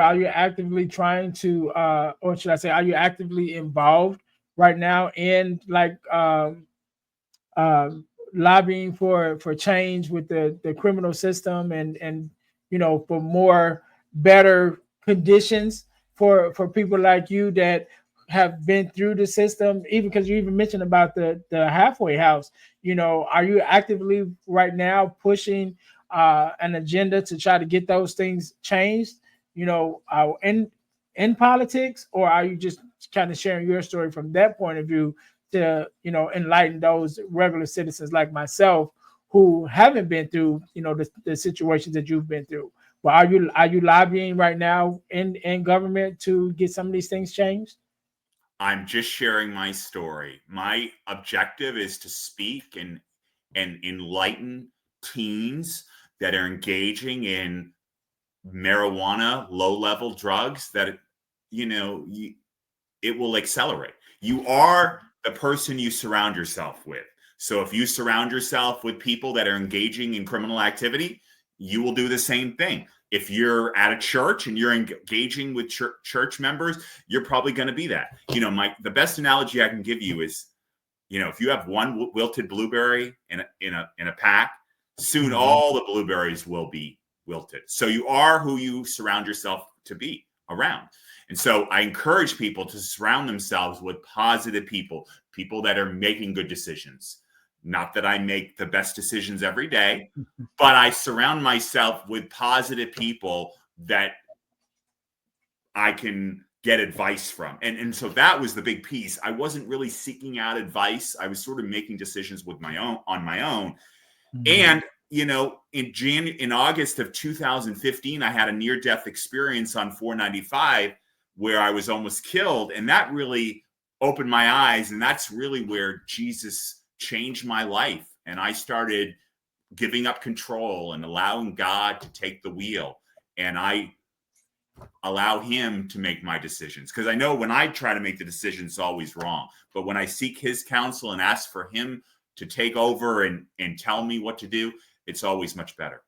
Are you actively trying to, or should I say, are you actively involved right now in like uh, lobbying for change with the criminal system and for more better conditions for people like you that have been through the system, even because you even mentioned about the halfway house. Are you actively right now pushing an agenda to try to get those things changed, in politics, or are you just kind of sharing your story from that point of view to enlighten those regular citizens like myself who haven't been through the situations that you've been through? But are you lobbying right now in government to get some of these things changed? I'm just sharing my story. My objective is to speak and enlighten teens that are engaging in marijuana, low level drugs that you know you, it will accelerate. You are the person you surround yourself with. So if you surround yourself with people that are engaging in criminal activity, you will do the same thing. If you're at a church and you're engaging with church members, you're probably going to be that. The best analogy I can give you is, if you have one wilted blueberry in a pack, soon all the blueberries will be wilted. So you are who you surround yourself to be around. And so I encourage people to surround themselves with positive people that are making good decisions. Not that I make the best decisions every day, but I surround myself with positive people that I can get advice from. And so that was the big piece. I wasn't really seeking out advice. I was sort of making decisions on my own. And in August of 2015, I had a near-death experience on 495 where I was almost killed. And that really opened my eyes. And that's really where Jesus changed my life. And I started giving up control and allowing God to take the wheel. And I allow him to make my decisions. Because I know when I try to make the decision, it's always wrong. But when I seek his counsel and ask for him to take over and tell me what to do, it's always much better.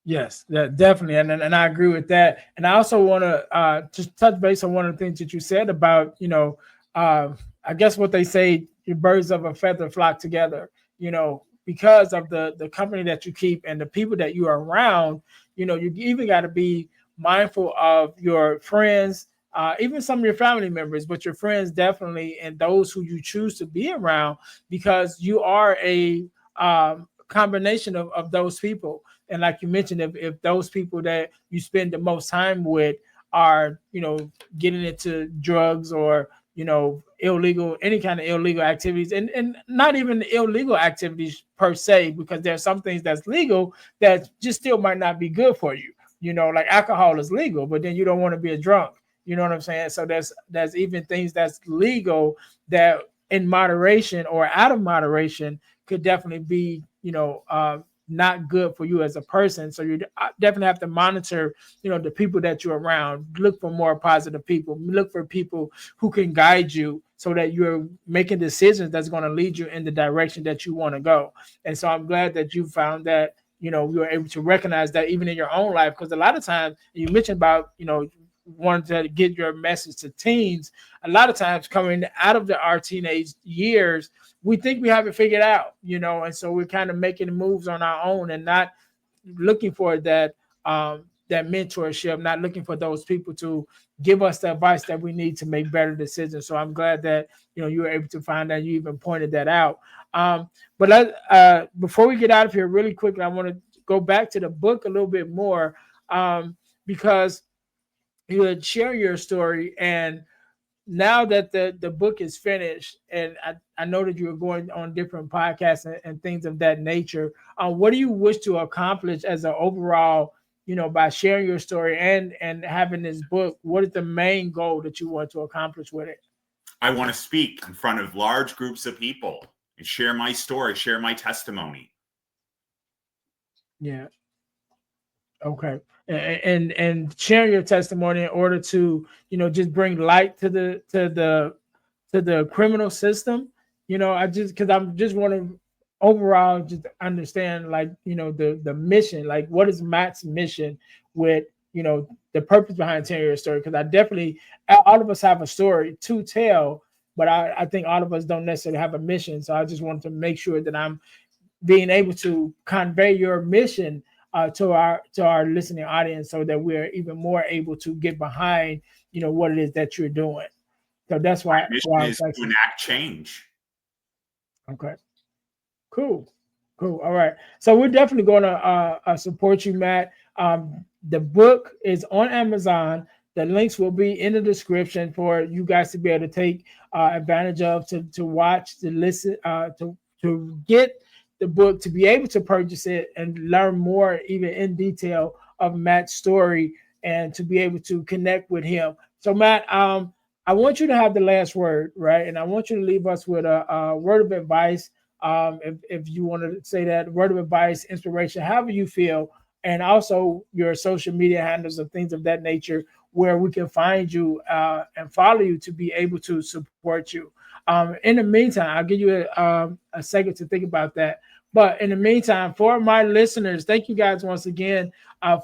Yes, definitely, and I agree with that. And I also want to just touch base on one of the things that you said about, I guess what they say, your birds of a feather flock together. Because of the company that you keep and the people that you are around, you even got to be mindful of your friends, even some of your family members, but your friends definitely, and those who you choose to be around, because you are a combination of those people. And like you mentioned, if those people that you spend the most time with are, getting into drugs or, illegal, any kind of illegal activities, and not even illegal activities per se, because there are some things that's legal that just still might not be good for you. Like alcohol is legal, but then you don't want to be a drunk. You know what I'm saying? So there's even things that's legal that in moderation or out of moderation could definitely be, not good for you as a person. So you definitely have to monitor, the people that you're around. Look for more positive people. Look for people who can guide you so that you're making decisions that's going to lead you in the direction that you want to go. And so I'm glad that you found that, you were able to recognize that even in your own life, because a lot of times you mentioned about, wanting to get your message to teens. A lot of times coming out of our teenage years, we think we have it figured out, and so we're kind of making moves on our own and not looking for that mentorship, not looking for those people to give us the advice that we need to make better decisions. So I'm glad that you were able to find that. You even pointed that out. But before we get out of here, really quickly, I want to go back to the book a little bit more, because you had shared your story, and now that the book is finished, and I know that you were going on different podcasts and things of that nature, what do you wish to accomplish as an overall, by sharing your story and having this book? What is the main goal that you want to accomplish with it? I want to speak in front of large groups of people and share my story, share my testimony. Yeah. Okay. And sharing your testimony in order to, just bring light to the criminal system. I just, because I'm just want to overall just understand, like, the mission, like what is Matt's mission with the purpose behind telling your story. Because I definitely, all of us have a story to tell, but I think all of us don't necessarily have a mission. So I just wanted to make sure that I'm being able to convey your mission to our listening audience, so that we're even more able to get behind what it is that you're doing. So that's My why mission I is was to asking. enact change. Okay, cool. Cool. All right. So we're definitely going to support you, Matt. The book is on Amazon. The links will be in the description for you guys to be able to take advantage of, to watch, to listen, to get the book, to be able to purchase it and learn more, even in detail, of Matt's story, and to be able to connect with him. So, Matt, I want you to have the last word, right? And I want you to leave us with a word of advice, if you want to say that, word of advice, inspiration, however you feel, and also your social media handles and things of that nature, where we can find you and follow you to be able to support you. In the meantime, I'll give you a second to think about that. But in the meantime, for my listeners, thank you guys once again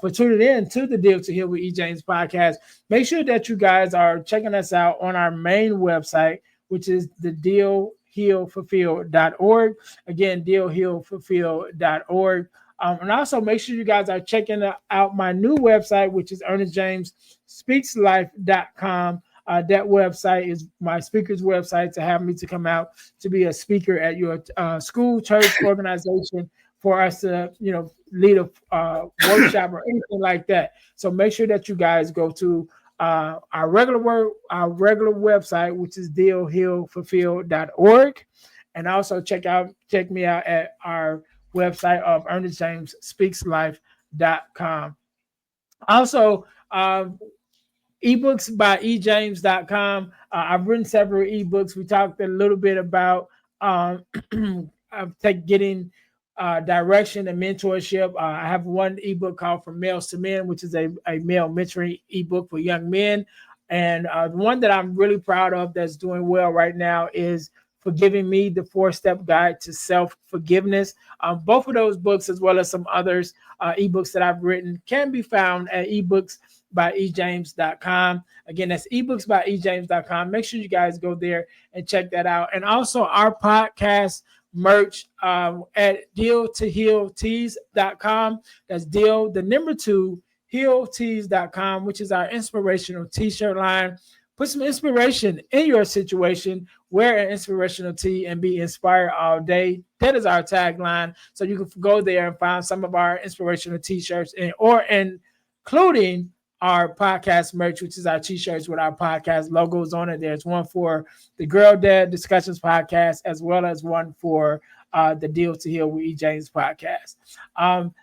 for tuning in to the Deal to Heal with E. James podcast. Make sure that you guys are checking us out on our main website, which is the dealhealfulfill.org. Again, dealhealfulfill.org. And also make sure you guys are checking out my new website, which is ernestjamesspeakslife.com. That website is my speaker's website to have me to come out to be a speaker at your school, church, organization, for us to, lead a workshop or anything like that. So make sure that you guys go to our regular website, which is dealhealfulfill.org, and also check me out at our website of ernestjamesspeakslife.com. Also, ebooks by ejames.com. I've written several ebooks. We talked a little bit about getting direction and mentorship. I have one ebook called From Males to Men, which is a male mentoring ebook for young men. And the one that I'm really proud of that's doing well right now is Forgiving Me, the 4-Step Guide to Self-Forgiveness. Both of those books, as well as some others, ebooks that I've written, can be found at ebooks.by ejames.com. Again, that's ebooks.by-ejames.com. Make sure you guys go there and check that out. And also our podcast merch at deal2healtees.com. That's deal, the number 2, healtees.com, which is our inspirational t-shirt line. Put some inspiration in your situation. Wear an inspirational tee and be inspired all day. That is our tagline. So you can go there and find some of our inspirational t-shirts, or including our podcast merch, which is our t-shirts with our podcast logos on it. There's one for the Girl Dad Discussions podcast, as well as one for the Deal to Heal with E. James podcast.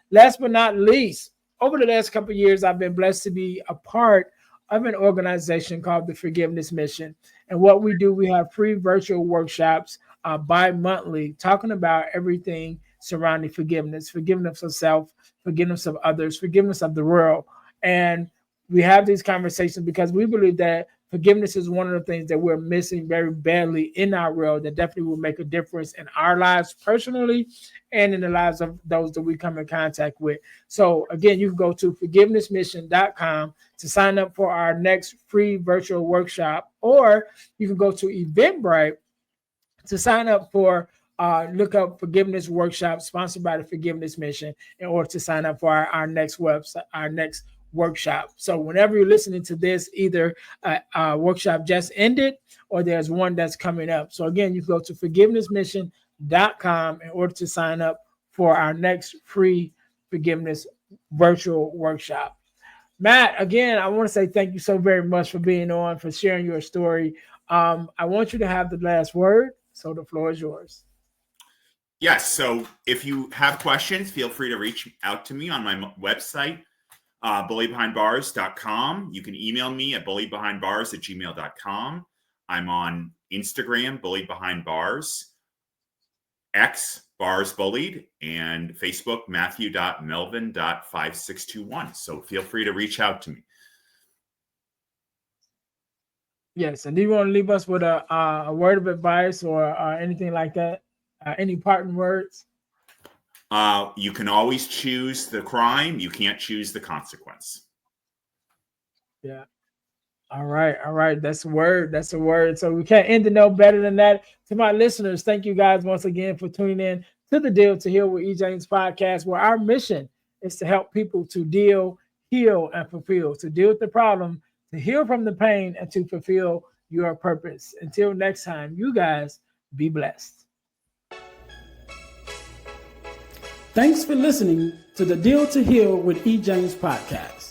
Last but not least, over the last couple of years, I've been blessed to be a part of an organization called the Forgiveness Mission. And what we do, we have free virtual workshops bi-monthly, talking about everything surrounding forgiveness of self, forgiveness of others, forgiveness of the world. And we have these conversations because we believe that forgiveness is one of the things that we're missing very badly in our world, that definitely will make a difference in our lives personally and in the lives of those that we come in contact with. So again, you can go to forgivenessmission.com to sign up for our next free virtual workshop, or you can go to Eventbrite to sign up for look up Forgiveness Workshop sponsored by the Forgiveness Mission in order to sign up for our next website, our next workshop. So whenever you're listening to this, either a workshop just ended or there's one that's coming up. So again, you can go to forgivenessmission.com in order to sign up for our next free forgiveness virtual workshop. Matt, again, I want to say thank you so very much for being on, for sharing your story. I want you to have the last word, so the floor is yours. Yes. So if you have questions, feel free to reach out to me on my website, bullybehindbars.com. You can email me at bullybehindbars@gmail.com. I'm on Instagram, bullybehindbars, X, bars bullied, and Facebook, matthew.melvin.5621. So feel free to reach out to me. Yes, and do you want to leave us with a word of advice or anything like that? Any parting words? You can always choose the crime. You can't choose the consequence. Yeah. All right, all right. That's a word. That's a word. So we can't end it no better than that. To my listeners, thank you guys once again for tuning in to the Deal to Heal with E. James podcast, where our mission is to help people to deal, heal, and fulfill, to deal with the problem, to heal from the pain, and to fulfill your purpose. Until next time, you guys be blessed. Thanks for listening to the Deal to Heal with E. James podcast.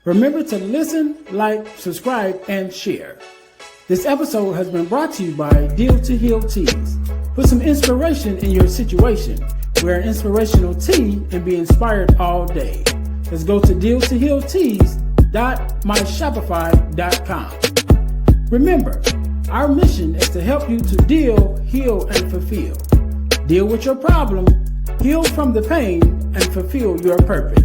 Remember to listen, like, subscribe, and share. This episode has been brought to you by Deal to Heal Teas. Put some inspiration in your situation. Wear an inspirational tea and be inspired all day. Let's go to dealtohealteas.myshopify.com. Remember, our mission is to help you to deal, heal, and fulfill. Deal with your problem, heal from the pain, and fulfill your purpose.